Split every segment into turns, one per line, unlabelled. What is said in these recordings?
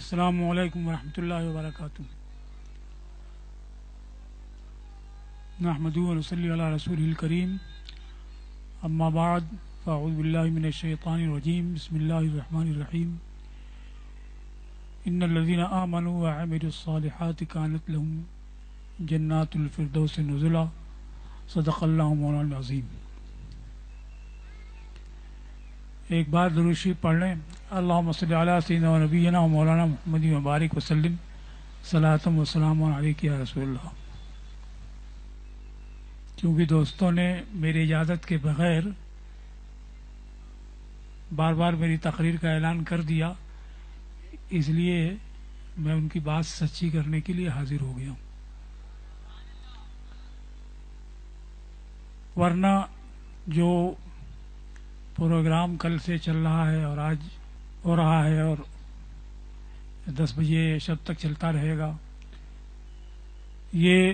السلام علیکم ورحمۃ اللہ وبرکاتہ. نحمدہ و نصلی علی رسولہ الکریم. اما بعد فاعوذ باللہ من الشیطان الرجیم. بسم اللہ الرحمن الرحیم. ان الذین آمنوا وعملوا الصالحات كانت لهم جنات الفردوس نزلا. صدق اللہ مولانا العظیم. ایک بار درود شریف پڑھ لیں. اللہم صلی علی سیدنا و نبینا و مولانا محمد مبارک وسلم. صلاۃ و سلام علیک یا رسول اللہ. کیونکہ دوستوں نے میری اجازت کے بغیر بار بار میری تقریر کا اعلان کر دیا، اس لیے میں ان کی بات سچی کرنے کے لیے حاضر ہو گیا ہوں. ورنہ جو پروگرام کل سے چل رہا ہے اور آج ہو رہا ہے اور 10 بجے شب تک چلتا رہے گا، یہ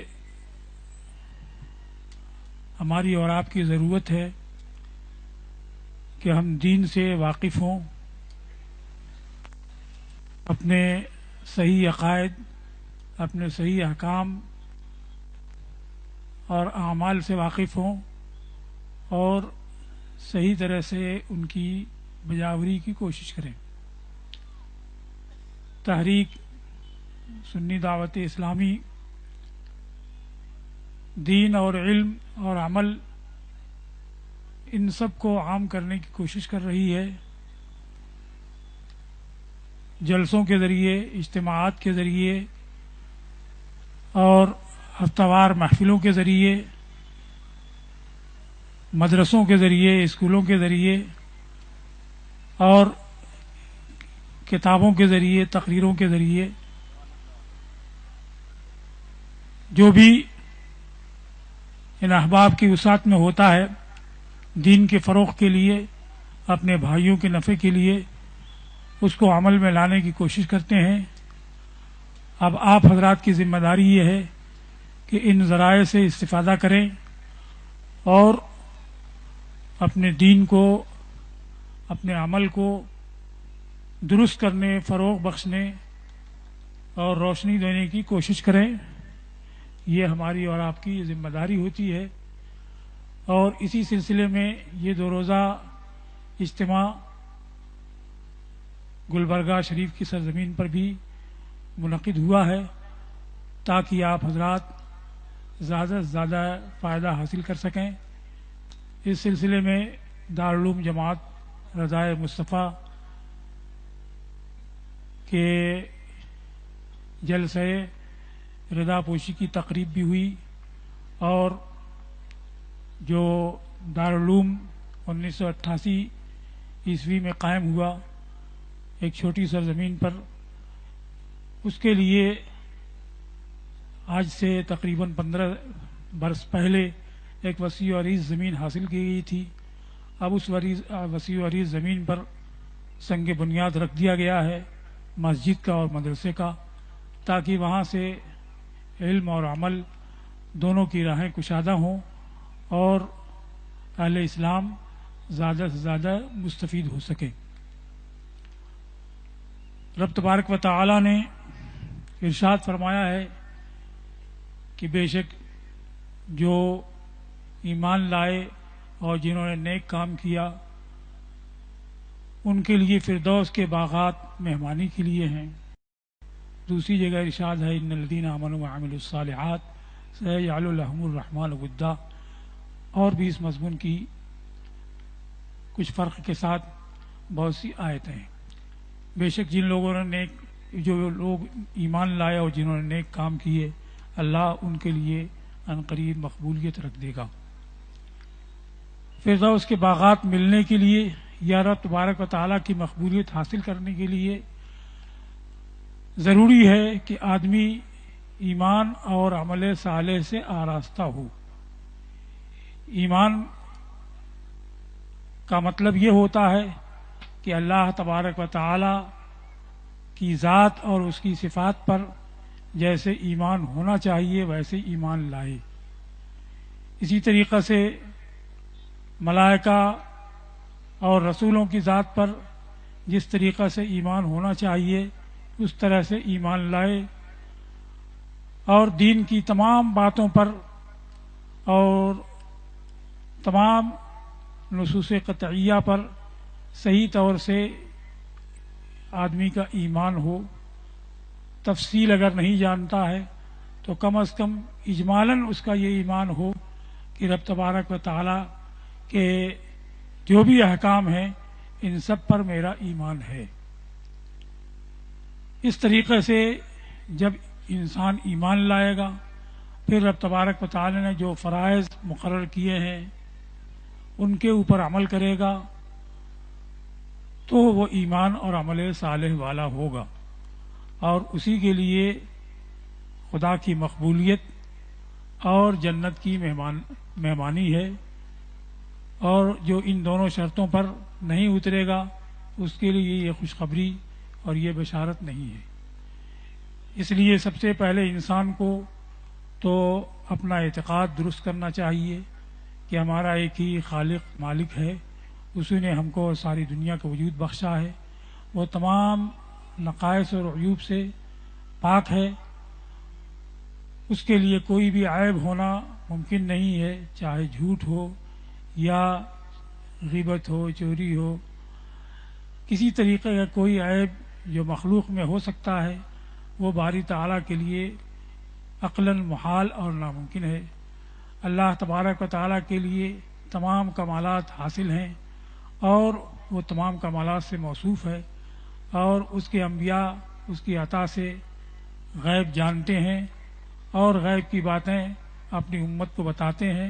ہماری اور آپ کی ضرورت ہے کہ ہم دین سے واقف ہوں، اپنے صحیح عقائد، اپنے صحیح احکام اور اعمال سے واقف ہوں اور صحیح طرح سے ان کی بجاوری کی کوشش کریں. تحریک سنی دعوت اسلامی دین اور علم اور عمل ان سب کو عام کرنے کی کوشش کر رہی ہے. جلسوں کے ذریعے، اجتماعات کے ذریعے اور ہفتہ وار محفلوں کے ذریعے، مدرسوں کے ذریعے، اسکولوں کے ذریعے اور کتابوں کے ذریعے، تقریروں کے ذریعے جو بھی ان احباب کی وسعت میں ہوتا ہے، دین کے فروغ کے لیے، اپنے بھائیوں کے نفع کے لیے اس کو عمل میں لانے کی کوشش کرتے ہیں. اب آپ حضرات کی ذمہ داری یہ ہے کہ ان ذرائع سے استفادہ کریں اور اپنے دین کو، اپنے عمل کو درست کرنے، فروغ بخشنے اور روشنی دینے کی کوشش کریں. یہ ہماری اور آپ کی ذمہ داری ہوتی ہے. اور اسی سلسلے میں یہ 2 روزہ اجتماع گلبرگہ شریف کی سرزمین پر بھی منعقد ہوا ہے تاکہ آپ حضرات زیادہ سے زیادہ فائدہ حاصل کر سکیں. اس سلسلے میں دارالعلوم جماعت رضائے مصطفیٰ کے جلسہ رضا پوشی کی تقریب بھی ہوئی اور جو دارالعلوم 1988 عیسوی میں قائم ہوا ایک چھوٹی سرزمین پر، اس کے لیے آج سے تقریباً 15 برس پہلے ایک وسیع و عریض زمین حاصل کی گئی تھی. اب اس وسیع و عریض زمین پر سنگ بنیاد رکھ دیا گیا ہے مسجد کا اور مدرسے کا، تاکہ وہاں سے علم اور عمل دونوں کی راہیں کشادہ ہوں اور اہل اسلام زیادہ سے زیادہ مستفید ہو سکے. رب تبارک و تعالی نے ارشاد فرمایا ہے کہ بے شک جو ایمان لائے اور جنہوں نے نیک کام کیا ان کے لیے فردوس کے باغات مہمانی کے لیے ہیں. دوسری جگہ ارشاد ہے ان الذین آمنوا وعملوا الصالحات سیجعل لهم الرحمن ودا. اور بھی اس مضمون کی کچھ فرق کے ساتھ بہت سی آیتیں ہیں. بے شک جن لوگوں نے جو لوگ ایمان لائے اور جنہوں نے نیک کام کیے، اللہ ان کے لیے عنقریب مقبولیت رکھ دے گا. فردوس کے باغات ملنے کے لیے یا رب تبارک و تعالیٰ کی مقبولیت حاصل کرنے کے لیے ضروری ہے کہ آدمی ایمان اور عمل صالح سے آراستہ ہو. ایمان کا مطلب یہ ہوتا ہے کہ اللہ تبارک و تعالی کی ذات اور اس کی صفات پر جیسے ایمان ہونا چاہیے ویسے ایمان لائے. اسی طریقے سے ملائکہ اور رسولوں کی ذات پر جس طریقہ سے ایمان ہونا چاہیے اس طرح سے ایمان لائے اور دین کی تمام باتوں پر اور تمام نصوص قطعیہ پر صحیح طور سے آدمی کا ایمان ہو. تفصیل اگر نہیں جانتا ہے تو کم از کم اجمالاً اس کا یہ ایمان ہو کہ رب تبارک و تعالی کے جو بھی احکام ہیں ان سب پر میرا ایمان ہے. اس طریقے سے جب انسان ایمان لائے گا پھر رب تبارک و تعالی نے جو فرائض مقرر کیے ہیں ان کے اوپر عمل کرے گا تو وہ ایمان اور عمل صالح والا ہوگا اور اسی کے لیے خدا کی مقبولیت اور جنت کی مہمانی ہے. اور جو ان دونوں شرطوں پر نہیں اترے گا اس کے لیے یہ خوشخبری اور یہ بشارت نہیں ہے. اس لیے سب سے پہلے انسان کو تو اپنا اعتقاد درست کرنا چاہیے کہ ہمارا ایک ہی خالق مالک ہے. اسی نے ہم کو ساری دنیا کا وجود بخشا ہے. وہ تمام نقائص اور عیوب سے پاک ہے. اس کے لیے کوئی بھی عیب ہونا ممکن نہیں ہے، چاہے جھوٹ ہو یا غیبت ہو، چوری ہو. کسی طریقے کا کوئی عیب جو مخلوق میں ہو سکتا ہے وہ باری تعالیٰ کے لیے عقلاً محال اور ناممکن ہے. اللہ تبارک و تعالیٰ کے لیے تمام کمالات حاصل ہیں اور وہ تمام کمالات سے موصوف ہے اور اس کے انبیاء اس کی عطا سے غیب جانتے ہیں اور غیب کی باتیں اپنی امت کو بتاتے ہیں.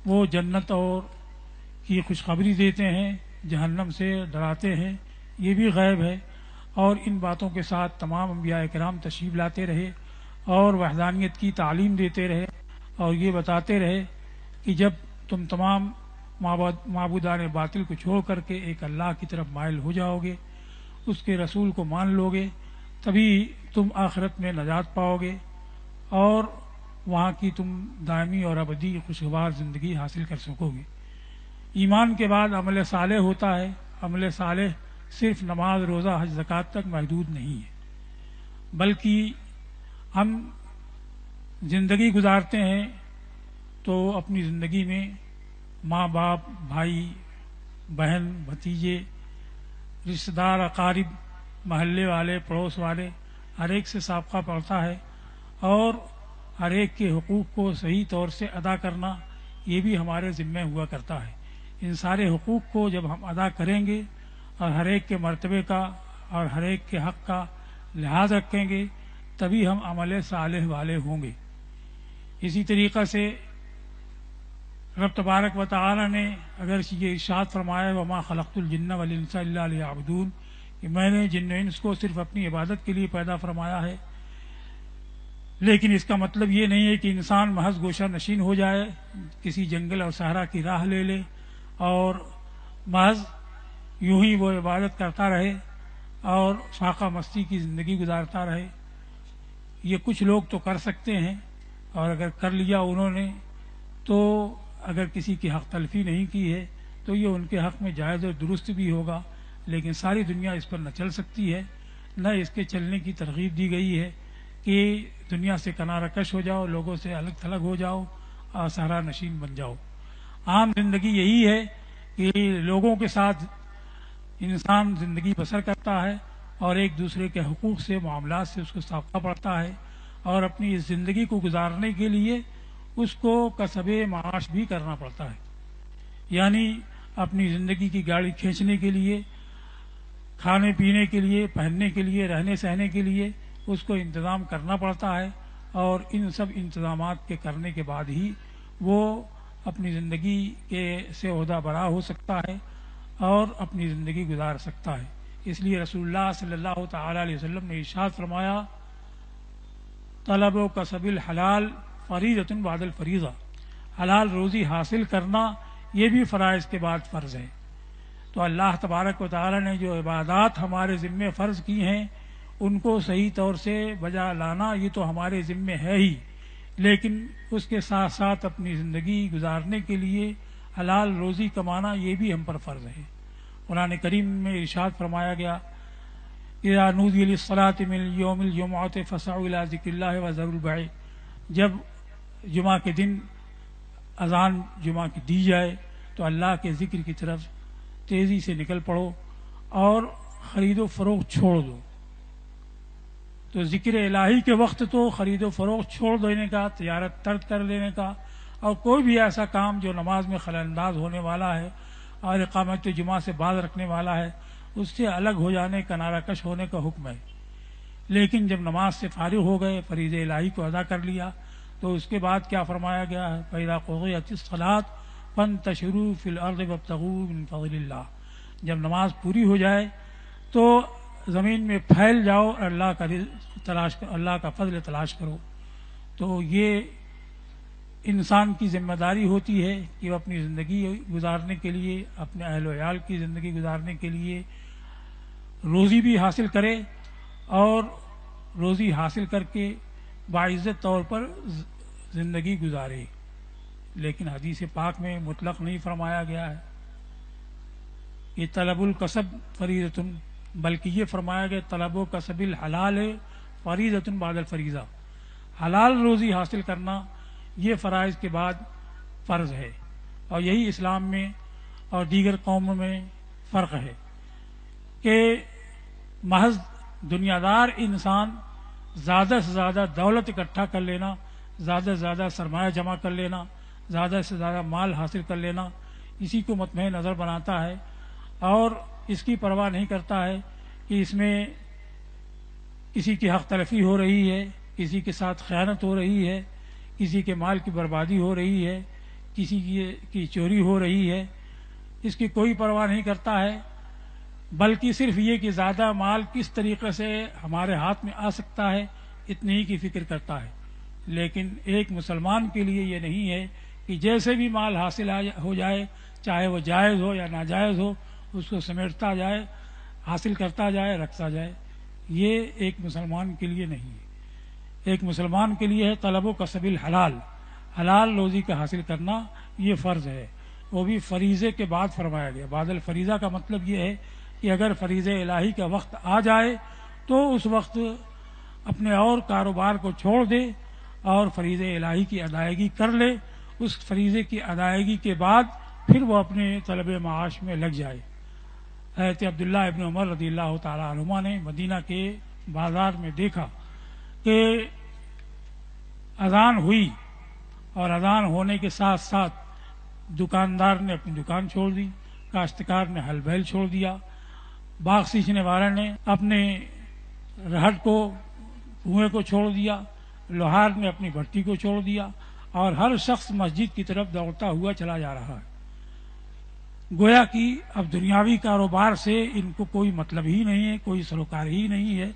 وہ جنت اور کی خوشخبری دیتے ہیں، جہنم سے ڈراتے ہیں، یہ بھی غیب ہے. اور ان باتوں کے ساتھ تمام انبیاء کرام تشریف لاتے رہے اور وحدانیت کی تعلیم دیتے رہے اور یہ بتاتے رہے کہ جب تم تمام معبودان باطل کو چھوڑ کر کے ایک اللہ کی طرف مائل ہو جاؤ گے، اس کے رسول کو مان لو گے، تبھی تم آخرت میں نجات پاؤ گے اور وہاں کی تم دائمی اور ابدی خوشگوار زندگی حاصل کر سکو گے. ایمان کے بعد عمل صالح ہوتا ہے. عمل صالح صرف نماز، روزہ، حج، زکوٰۃ تک محدود نہیں ہے، بلکہ ہم زندگی گزارتے ہیں تو اپنی زندگی میں ماں باپ، بھائی بہن، بھتیجے، رشتہ دار، اقارب، محلے والے، پڑوس والے، ہر ایک سے سابقہ پڑتا ہے اور ہر ایک کے حقوق کو صحیح طور سے ادا کرنا یہ بھی ہمارے ذمہ ہوا کرتا ہے. ان سارے حقوق کو جب ہم ادا کریں گے اور ہر ایک کے مرتبے کا اور ہر ایک کے حق کا لحاظ رکھیں گے تبھی ہم عمل صالح والے ہوں گے. اسی طریقہ سے رب تبارک و تعالی نے اگر یہ ارشاد فرمایا وما خلقت الجن والانس الا لیعبدون کہ میں نے جن و انس کو صرف اپنی عبادت کے لیے پیدا فرمایا ہے، لیکن اس کا مطلب یہ نہیں ہے کہ انسان محض گوشہ نشین ہو جائے، کسی جنگل اور صحرا کی راہ لے لے اور محض یوں ہی وہ عبادت کرتا رہے اور فاقہ مستی کی زندگی گزارتا رہے. یہ کچھ لوگ تو کر سکتے ہیں اور اگر کر لیا انہوں نے تو اگر کسی کی حق تلفی نہیں کی ہے تو یہ ان کے حق میں جائز اور درست بھی ہوگا، لیکن ساری دنیا اس پر نہ چل سکتی ہے، نہ اس کے چلنے کی ترغیب دی گئی ہے کہ دنیا سے کنارہ کش ہو جاؤ، لوگوں سے الگ تھلگ ہو جاؤ اور صحرا نشین بن جاؤ. عام زندگی یہی ہے کہ لوگوں کے ساتھ انسان زندگی بسر کرتا ہے اور ایک دوسرے کے حقوق سے، معاملات سے اس کو سابقہ پڑتا ہے اور اپنی اس زندگی کو گزارنے کے لیے اس کو کسب معاش بھی کرنا پڑتا ہے. یعنی اپنی زندگی کی گاڑی کھینچنے کے لیے، کھانے پینے کے لیے، پہننے کے لیے، رہنے سہنے کے لیے اس کو انتظام کرنا پڑتا ہے اور ان سب انتظامات کے کرنے کے بعد ہی وہ اپنی زندگی کے سے عہدہ برا ہو سکتا ہے اور اپنی زندگی گزار سکتا ہے. اس لیے رسول اللہ صلی اللہ تعالی علیہ وسلم نے ارشاد فرمایا طلب و کسب الحلال فریضۃ بعد الفریضہ، حلال روزی حاصل کرنا یہ بھی فرائض کے بعد فرض ہے. تو اللہ تبارک و تعالی نے جو عبادات ہمارے ذمے فرض کی ہیں ان کو صحیح طور سے بجا لانا یہ تو ہمارے ذمے ہے ہی، لیکن اس کے ساتھ ساتھ اپنی زندگی گزارنے کے لیے حلال روزی کمانا یہ بھی ہم پر فرض ہے. قرآن کریم میں ارشاد فرمایا گیا اذا نودی للصلاۃ من یوم الجمعۃ فاسعوا الی ذکر اللہ وذروا البیع، جب جمعہ کے دن اذان جمعہ کی دی جائے تو اللہ کے ذکر کی طرف تیزی سے نکل پڑو اور خرید و فروخت چھوڑ دو۔ تو ذکر الہی کے وقت تو خرید و فروخت چھوڑ دینے کا، تجارت ترک کر دینے کا، اور کوئی بھی ایسا کام جو نماز میں خلل انداز ہونے والا ہے اور اقامت جمعہ سے باز رکھنے والا ہے، اس سے الگ ہو جانے، کنارہ کش ہونے کا حکم ہے۔ لیکن جب نماز سے فارغ ہو گئے، فرض الہی کو ادا کر لیا، تو اس کے بعد کیا فرمایا گیا ہے؟ فَإِذَا قُضِيَتِ الصَّلَاةُ فَانتَشِرُوا فِي الْأَرْضِ وَابْتَغُوا مِن فَضْلِ اللَّهِ، جب نماز پوری ہو جائے تو زمین میں پھیل جاؤ اور اللہ کا رزق تلاش کرو، اللہ کا فضل تلاش کرو۔ تو یہ انسان کی ذمہ داری ہوتی ہے کہ وہ اپنی زندگی گزارنے کے لیے، اپنے اہل و عیال کی زندگی گزارنے کے لیے روزی بھی حاصل کرے، اور روزی حاصل کر کے باعزت طور پر زندگی گزارے۔ لیکن حدیث پاک میں مطلق نہیں فرمایا گیا ہے کہ طلب الکسب فریضۃ، بلکہ یہ فرمایا گیا طلب و کسب الحلال فریضۃ بعد الفریضہ، حلال روزی حاصل کرنا یہ فرائض کے بعد فرض ہے۔ اور یہی اسلام میں اور دیگر قوموں میں فرق ہے کہ محض دنیا دار انسان زیادہ سے زیادہ دولت اکٹھا کر لینا، زیادہ سے زیادہ سرمایہ جمع کر لینا، زیادہ سے زیادہ مال حاصل کر لینا، اسی کو مطمع نظر بناتا ہے، اور اس کی پرواہ نہیں کرتا ہے کہ اس میں کسی کی حق تلفی ہو رہی ہے، کسی کے ساتھ خیانت ہو رہی ہے، کسی کے مال کی بربادی ہو رہی ہے، کسی کی چوری ہو رہی ہے، اس کی کوئی پرواہ نہیں کرتا ہے، بلکہ صرف یہ کہ زیادہ مال کس طریقے سے ہمارے ہاتھ میں آ سکتا ہے، اتنی ہی کی فکر کرتا ہے۔ لیکن ایک مسلمان کے لیے یہ نہیں ہے کہ جیسے بھی مال حاصل ہو جائے، چاہے وہ جائز ہو یا ناجائز ہو، اس کو سمیٹتا جائے، حاصل کرتا جائے، رکھتا جائے۔ یہ ایک مسلمان کے لیے نہیں ہے۔ ایک مسلمان کے لیے ہے طلب و کسب الحلال، حلال روزی کا حاصل کرنا، یہ فرض ہے، وہ بھی فریضے کے بعد فرمایا گیا۔ بعد الفریضہ کا مطلب یہ ہے کہ اگر فریض الہی کا وقت آ جائے تو اس وقت اپنے اور کاروبار کو چھوڑ دے اور فریض الہی کی ادائیگی کر لے، اس فریضے کی ادائیگی کے بعد پھر وہ اپنے طلب معاش میں لگ جائے۔ حضرت عبداللہ ابن عمر رضی اللہ تعالی عنہما نے مدینہ کے بازار میں دیکھا کہ اذان ہوئی، اور اذان ہونے کے ساتھ ساتھ دکاندار نے اپنی دکان چھوڑ دی، کاشتکار نے ہل بیل چھوڑ دیا، باغ سینچنے والا نے اپنے رہٹ کو، کنویں کو چھوڑ دیا، لوہار نے اپنی بھٹی کو چھوڑ دیا، اور ہر شخص مسجد کی طرف دوڑتا ہوا چلا جا رہا ہے۔ گویا کہ اب دنیاوی کاروبار سے ان کو کوئی مطلب ہی نہیں ہے، کوئی سروکار ہی نہیں ہے۔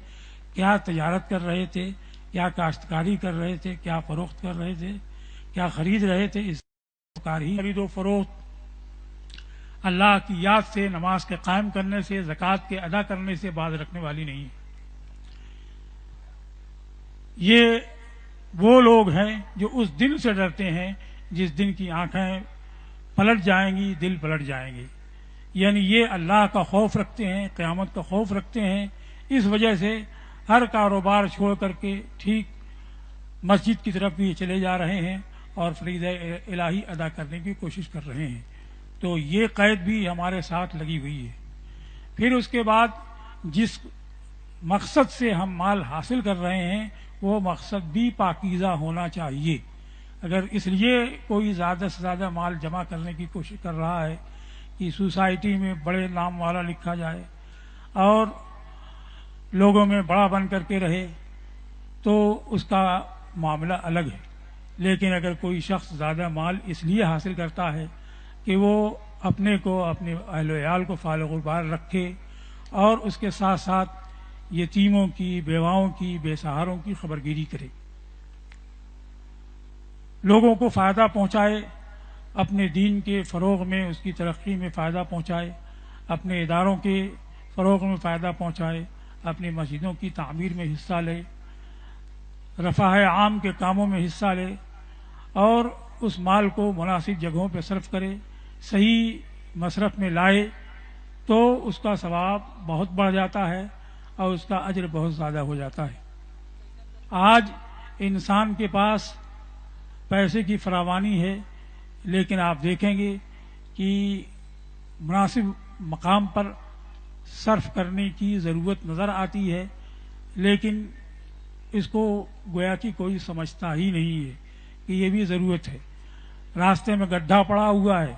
کیا تجارت کر رہے تھے، کیا کاشتکاری کر رہے تھے، کیا فروخت کر رہے تھے، کیا خرید رہے تھے، اس سروکار ہی خرید و فروخت اللہ کی یاد سے، نماز کے قائم کرنے سے، زکوٰۃ کے ادا کرنے سے باز رکھنے والی نہیں ہے۔ یہ وہ لوگ ہیں جو اس دن سے ڈرتے ہیں جس دن کی آنکھیں پلٹ جائیں گی، دل پلٹ جائیں گے، یعنی یہ اللہ کا خوف رکھتے ہیں، قیامت کا خوف رکھتے ہیں، اس وجہ سے ہر کاروبار چھوڑ کر کے ٹھیک مسجد کی طرف بھی چلے جا رہے ہیں اور فریضہ الہی ادا کرنے کی کوشش کر رہے ہیں۔ تو یہ قید بھی ہمارے ساتھ لگی ہوئی ہے۔ پھر اس کے بعد جس مقصد سے ہم مال حاصل کر رہے ہیں وہ مقصد بھی پاکیزہ ہونا چاہیے۔ اگر اس لیے کوئی زیادہ سے زیادہ مال جمع کرنے کی کوشش کر رہا ہے کہ سوسائٹی میں بڑے نام والا لکھا جائے اور لوگوں میں بڑا بن کر کے رہے، تو اس کا معاملہ الگ ہے۔ لیکن اگر کوئی شخص زیادہ مال اس لیے حاصل کرتا ہے کہ وہ اپنے کو، اپنے اہل و عیال کو فارغ البال رکھے اور اس کے ساتھ ساتھ یتیموں کی، بیواؤں کی، بے سہاروں کی خبرگیری کرے، لوگوں کو فائدہ پہنچائے، اپنے دین کے فروغ میں، اس کی ترقی میں فائدہ پہنچائے، اپنے اداروں کے فروغ میں فائدہ پہنچائے، اپنی مسجدوں کی تعمیر میں حصہ لے، رفاہ عام کے کاموں میں حصہ لے، اور اس مال کو مناسب جگہوں پہ صرف کرے، صحیح مصرف میں لائے، تو اس کا ثواب بہت بڑھ جاتا ہے اور اس کا اجر بہت زیادہ ہو جاتا ہے۔ آج انسان کے پاس پیسے کی فراوانی ہے، لیکن آپ دیکھیں گے کہ مناسب مقام پر صرف کرنے کی ضرورت نظر آتی ہے، لیکن اس کو گویا کہ کوئی سمجھتا ہی نہیں ہے کہ یہ بھی ضرورت ہے۔ راستے میں گڈھا پڑا ہوا ہے،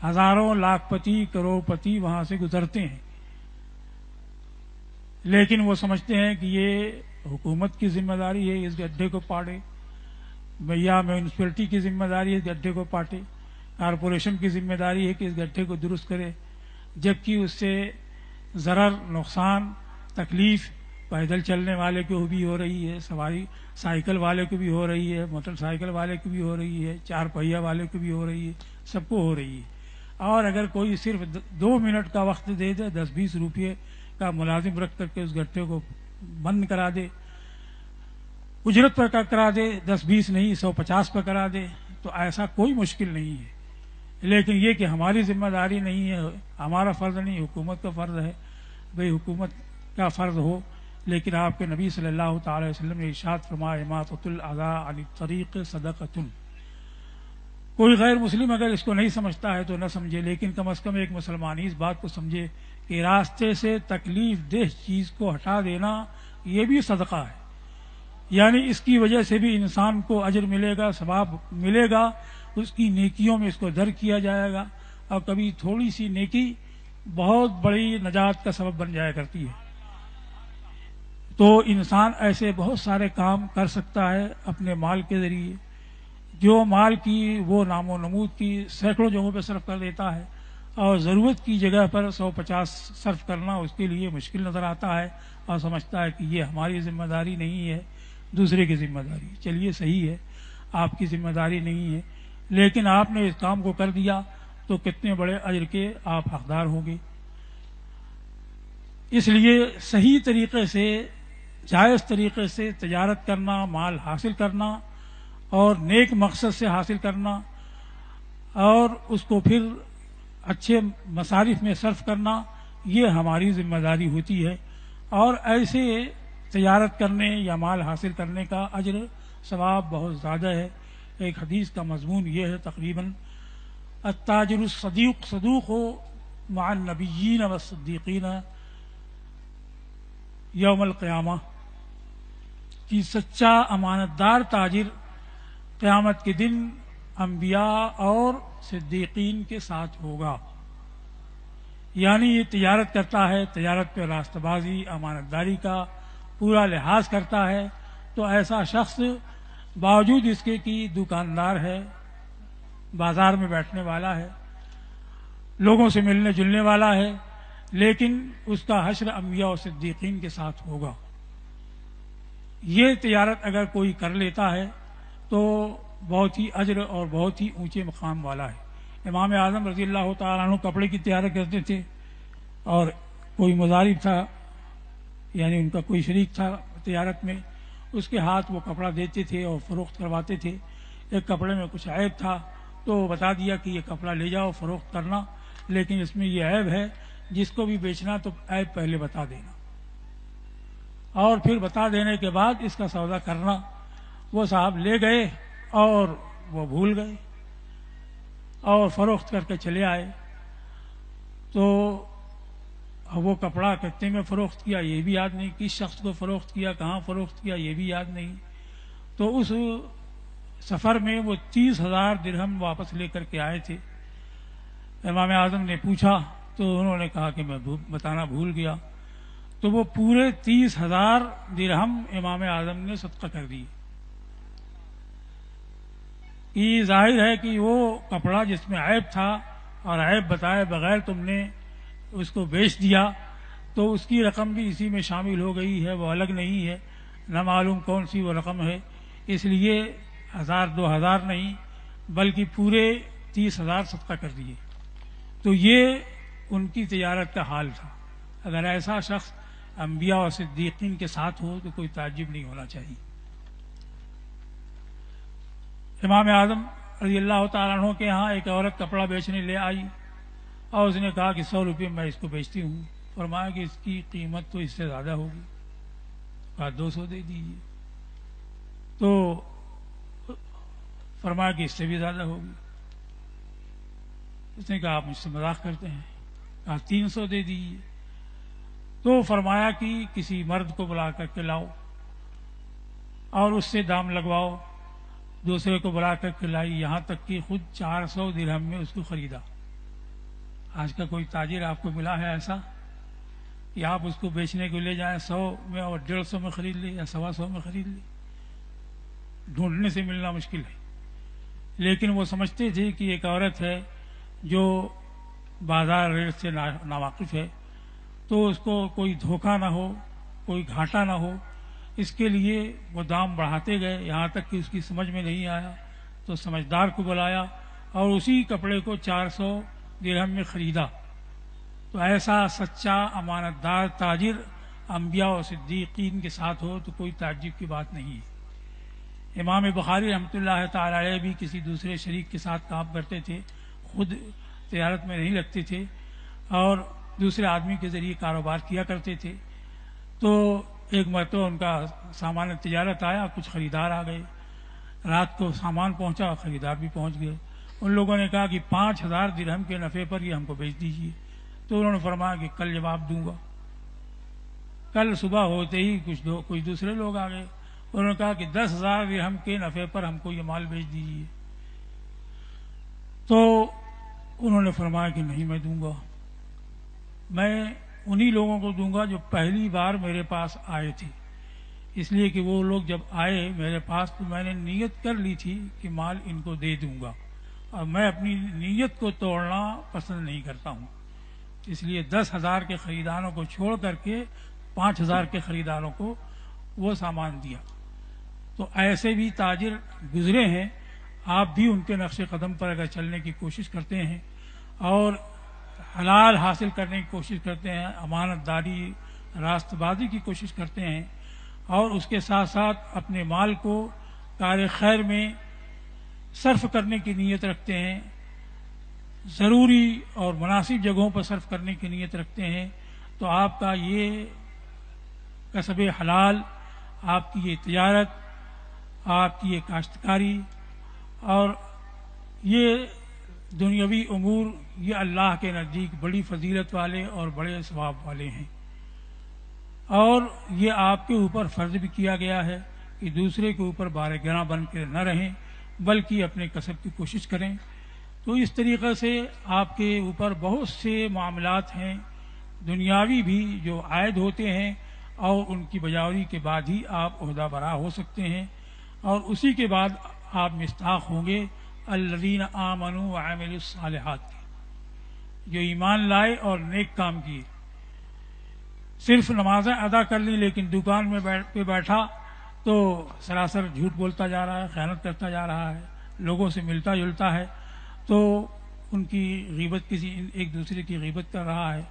ہزاروں لاکھ پتی کروڑ پتی وہاں سے گزرتے ہیں، لیکن وہ سمجھتے ہیں کہ یہ حکومت کی ذمہ داری ہے اس گڈھے کو پاٹے، یا میونسپلٹی کی ذمہ داری ہے اس گڈھے کو پاٹے، کارپوریشن کی ذمہ داری ہے کہ اس گڈھے کو درست کرے، جبکہ اس سے ضرر، نقصان، تکلیف پیدل چلنے والے کو بھی ہو رہی ہے، سواری سائیکل والے کو بھی ہو رہی ہے، موٹر سائیکل والے کو بھی ہو رہی ہے، چار پہیا والے کو بھی ہو رہی ہے، سب کو ہو رہی ہے۔ اور اگر کوئی صرف 2 منٹ کا وقت دے دے، 10-20 روپئے کا ملازم رکھ کر کے اس گڈھے کو بند کرا دے، اجرت پر کرا دے، 10-20 نہیں 150 پر کرا دے، تو ایسا کوئی مشکل نہیں ہے۔ لیکن یہ کہ ہماری ذمہ داری نہیں ہے، ہمارا فرض نہیں، حکومت کا فرض ہے، بھئی حکومت کا فرض ہو، لیکن آپ کے نبی صلی اللہ تعالی وسلم نے ارشاد فرمایا اماطۃ الاذی عن الطریق صدقۃ۔ کوئی غیر مسلم اگر اس کو نہیں سمجھتا ہے تو نہ سمجھے، لیکن کم از کم ایک مسلمان اس بات کو سمجھے کہ راستے سے تکلیف دہ چیز کو ہٹا دینا یہ بھی صدقہ ہے، یعنی اس کی وجہ سے بھی انسان کو اجر ملے گا، ثواب ملے گا، اس کی نیکیوں میں اس کو در کیا جائے گا، اور کبھی تھوڑی سی نیکی بہت بڑی نجات کا سبب بن جایا کرتی ہے۔ تو انسان ایسے بہت سارے کام کر سکتا ہے اپنے مال کے ذریعے، جو مال کی وہ نام و نمود کی سینکڑوں جگہوں پہ صرف کر دیتا ہے، اور ضرورت کی جگہ پر 150 صرف کرنا اس کے لیے مشکل نظر آتا ہے، اور سمجھتا ہے کہ یہ ہماری ذمہ داری نہیں ہے، دوسرے کی ذمہ داری۔ چلیے صحیح ہے، آپ کی ذمہ داری نہیں ہے، لیکن آپ نے اس کام کو کر دیا تو کتنے بڑے اجر کے آپ حقدار ہوں گے۔ اس لیے صحیح طریقے سے، جائز طریقے سے تجارت کرنا، مال حاصل کرنا، اور نیک مقصد سے حاصل کرنا، اور اس کو پھر اچھے مصارف میں صرف کرنا، یہ ہماری ذمہ داری ہوتی ہے۔ اور ایسے تجارت کرنے یا مال حاصل کرنے کا اجر ثواب بہت زیادہ ہے۔ ایک حدیث کا مضمون یہ ہے تقریباً، التاجر الصدیق صدوق مع النبیین والصدیقین یوم القیامہ، کہ سچا امانت دار تاجر قیامت کے دن انبیاء اور صدیقین کے ساتھ ہوگا۔ یعنی یہ تجارت کرتا ہے، تجارت پہ راستہ بازی، امانت داری کا پورا لحاظ کرتا ہے، تو ایسا شخص باوجود اس کے کہ دکاندار ہے، بازار میں بیٹھنے والا ہے، لوگوں سے ملنے جلنے والا ہے، لیکن اس کا حشر انبیاء اور صدیقین کے ساتھ ہوگا۔ یہ تجارت اگر کوئی کر لیتا ہے تو بہت ہی اجر اور بہت ہی اونچے مقام والا ہے۔ امام اعظم رضی اللہ تعالیٰ عنہ کپڑے کی تجارت کرتے تھے، اور کوئی مضارب تھا، یعنی ان کا کوئی شریک تھا تجارت میں، اس کے ہاتھ وہ کپڑا دیتے تھے اور فروخت کرواتے تھے۔ ایک کپڑے میں کچھ عیب تھا تو وہ بتا دیا کہ یہ کپڑا لے جاؤ فروخت کرنا، لیکن اس میں یہ عیب ہے، جس کو بھی بیچنا تو عیب پہلے بتا دینا، اور پھر بتا دینے کے بعد اس کا سودا کرنا۔ وہ صاحب لے گئے اور وہ بھول گئے اور فروخت کر کے چلے آئے، تو وہ کپڑا کتنے میں فروخت کیا یہ بھی یاد نہیں، کس شخص کو فروخت کیا، کہاں فروخت کیا یہ بھی یاد نہیں۔ تو اس سفر میں وہ 30,000 درہم واپس لے کر کے آئے تھے۔ امام اعظم نے پوچھا تو انہوں نے کہا کہ میں بتانا بھول گیا۔ تو وہ پورے 30,000 درہم امام اعظم نے صدقہ کر دی۔ یہ ظاہر ہے کہ وہ کپڑا جس میں عیب تھا اور عیب بتائے بغیر تم نے اس کو بیچ دیا، تو اس کی رقم بھی اسی میں شامل ہو گئی ہے، وہ الگ نہیں ہے، نہ معلوم کون سی وہ رقم ہے۔ اس لیے 1,000-2,000 نہیں بلکہ پورے 30,000 صدقہ کر دیے۔ تو یہ ان کی تجارت کا حال تھا۔ اگر ایسا شخص انبیاء اور صدیقین کے ساتھ ہو تو کوئی تعجب نہیں ہونا چاہیے۔ امام اعظم رضی اللہ تعالیٰ عنہ کے ہاں ایک عورت کپڑا بیچنے لے آئی، اور اس نے کہا کہ 100 روپے میں اس کو بیچتی ہوں، فرمایا کہ اس کی قیمت تو اس سے زیادہ ہوگی، کہا 200 دے دیجیے، تو فرمایا کہ اس سے بھی زیادہ ہوگی، اس نے کہا آپ مجھ سے مذاق کرتے ہیں، کہا 300 دے دیجیے، تو فرمایا کہ کسی مرد کو بلا کر کے لاؤ اور اس سے دام لگواؤ، دوسرے کو بلا کر کے لائی، یہاں تک کہ خود 400 درہم میں اس کو خریدا۔ آج کا کوئی تاجر آپ کو ملا ہے ایسا کہ آپ اس کو بیچنے کو لے جائیں 100 میں اور 150 میں خرید لیں یا 125 میں خرید لیں؟ ڈھونڈنے سے ملنا مشکل ہے۔ لیکن وہ سمجھتے تھے کہ ایک عورت ہے جو بازار ریٹ سے ناواقف ہے، تو اس کو کوئی دھوکہ نہ ہو، کوئی گھاٹا نہ ہو، اس کے لیے وہ دام بڑھاتے گئے، یہاں تک کہ اس کی سمجھ میں نہیں آیا تو سمجھدار کو بلایا اور اسی کپڑے کو 400 درہم میں خریدا۔ تو ایسا سچا امانت دار تاجر انبیاء و صدیقین کے ساتھ ہو تو کوئی تعجب کی بات نہیں ہے۔ امام بخاری رحمۃ اللہ تعالی علیہ بھی کسی دوسرے شریک کے ساتھ کام کرتے تھے، خود تجارت میں نہیں لگتے تھے اور دوسرے آدمی کے ذریعے کاروبار کیا کرتے تھے۔ تو ایک مرتبہ ان کا سامان تجارت آیا، کچھ خریدار آ گئے، رات کو سامان پہنچا، خریدار بھی پہنچ گئے۔ ان لوگوں نے کہا کہ 5000 درہم کے نفع پر یہ ہم کو بیچ دیجیے، تو انہوں نے فرمایا کہ کل جواب دوں گا۔ کل صبح ہوتے ہی کچھ دوسرے لوگ آ گئے، انہوں نے کہا کہ 10,000 درہم کے نفع پر ہم کو یہ مال بیچ دیجیے، تو انہوں نے فرمایا کہ نہیں میں دوں گا، میں انہی لوگوں کو دوں گا جو پہلی بار میرے پاس آئے تھے، اس لیے کہ وہ لوگ جب آئے میرے پاس تو میں نے نیت کر لی تھی کہ مال ان کو دے دوں گا، اور میں اپنی نیت کو توڑنا پسند نہیں کرتا ہوں، اس لیے 10,000 کے خریداروں کو چھوڑ کر کے 5,000 کے خریداروں کو وہ سامان دیا۔ تو ایسے بھی تاجر گزرے ہیں، آپ بھی ان کے نقش قدم پر اگر چلنے کی کوشش کرتے ہیں اور حلال حاصل کرنے کی کوشش کرتے ہیں، امانت داری راست بازی کی کوشش کرتے ہیں اور اس کے ساتھ ساتھ اپنے مال کو کار خیر میں صرف کرنے کی نیت رکھتے ہیں، ضروری اور مناسب جگہوں پر صرف کرنے کی نیت رکھتے ہیں، تو آپ کا یہ کسب حلال، آپ کی یہ تجارت، آپ کی یہ کاشتکاری اور یہ دنیاوی امور، یہ اللہ کے نزدیک بڑی فضیلت والے اور بڑے ثواب والے ہیں، اور یہ آپ کے اوپر فرض بھی کیا گیا ہے کہ دوسرے کے اوپر بار گراں بن کے نہ رہیں بلکہ اپنے کسب کی کوشش کریں۔ تو اس طریقے سے آپ کے اوپر بہت سے معاملات ہیں دنیاوی بھی جو عائد ہوتے ہیں، اور ان کی بجاوری کے بعد ہی آپ عہدہ برا ہو سکتے ہیں، اور اسی کے بعد آپ مستحق ہوں گے الذین آمنوا وعملوا الصالحات کی، جو ایمان لائے اور نیک کام کیے۔ صرف نمازیں ادا کر لی لیکن دکان میں پہ بیٹھا تو سراسر جھوٹ بولتا جا رہا ہے، خیانت کرتا جا رہا ہے، لوگوں سے ملتا جلتا ہے، تو ان کی غیبت، کسی ایک دوسرے کی غیبت کر رہا ہے،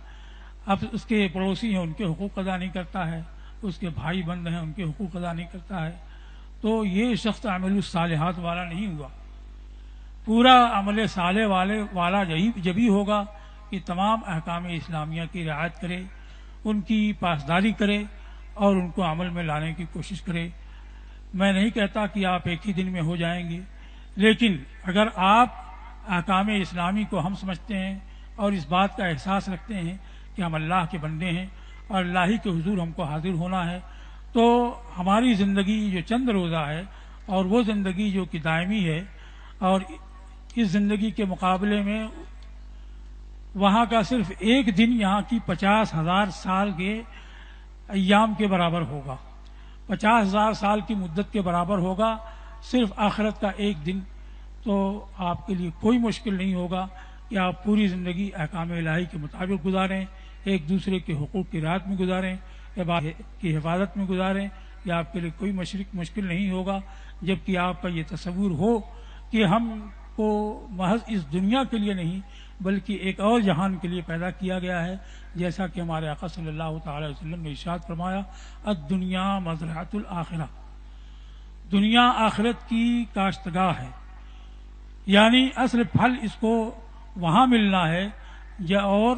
اب اس کے پڑوسی ہیں ان کے حقوق ادا نہیں کرتا ہے، اس کے بھائی بند ہیں ان کے حقوق ادا نہیں کرتا ہے، تو یہ شخص عمل الصالحات والا نہیں ہوا۔ پورا عمل صالح والا جبھی ہوگا کہ تمام احکام اسلامیہ کی رعایت کرے، ان کی پاسداری کرے اور ان کو عمل میں لانے کی کوشش کرے۔ میں نہیں کہتا کہ آپ ایک ہی دن میں ہو جائیں گے، لیکن اگر آپ احکام اسلامی کو ہم سمجھتے ہیں اور اس بات کا احساس رکھتے ہیں کہ ہم اللہ کے بندے ہیں اور اللہ ہی کے حضور ہم کو حاضر ہونا ہے، تو ہماری زندگی جو چند روزہ ہے اور وہ زندگی جو کہ دائمی ہے، اور اس زندگی کے مقابلے میں وہاں کا صرف ایک دن یہاں کی 50,000 سال کے ایام کے برابر ہوگا، 50,000 سال کی مدت کے برابر ہوگا صرف آخرت کا ایک دن۔ تو آپ کے لیے کوئی مشکل نہیں ہوگا کہ آپ پوری زندگی احکام الہی کے مطابق گزاریں، ایک دوسرے کے حقوق کی رعایت میں گزاریں، عبادت کی حفاظت میں گزاریں، یہ آپ کے لیے کوئی مشکل نہیں ہوگا، جبکہ آپ کا یہ تصور ہو کہ ہم کو محض اس دنیا کے لیے نہیں بلکہ ایک اور جہان کے لیے پیدا کیا گیا ہے، جیسا کہ ہمارے آقا صلی اللہ تعالی وسلم نے ارشاد فرمایا الدنیا مزرعۃ الآخرہ، دنیا آخرت کی کاشتگاہ ہے، یعنی اصل پھل اس کو وہاں ملنا ہے، اور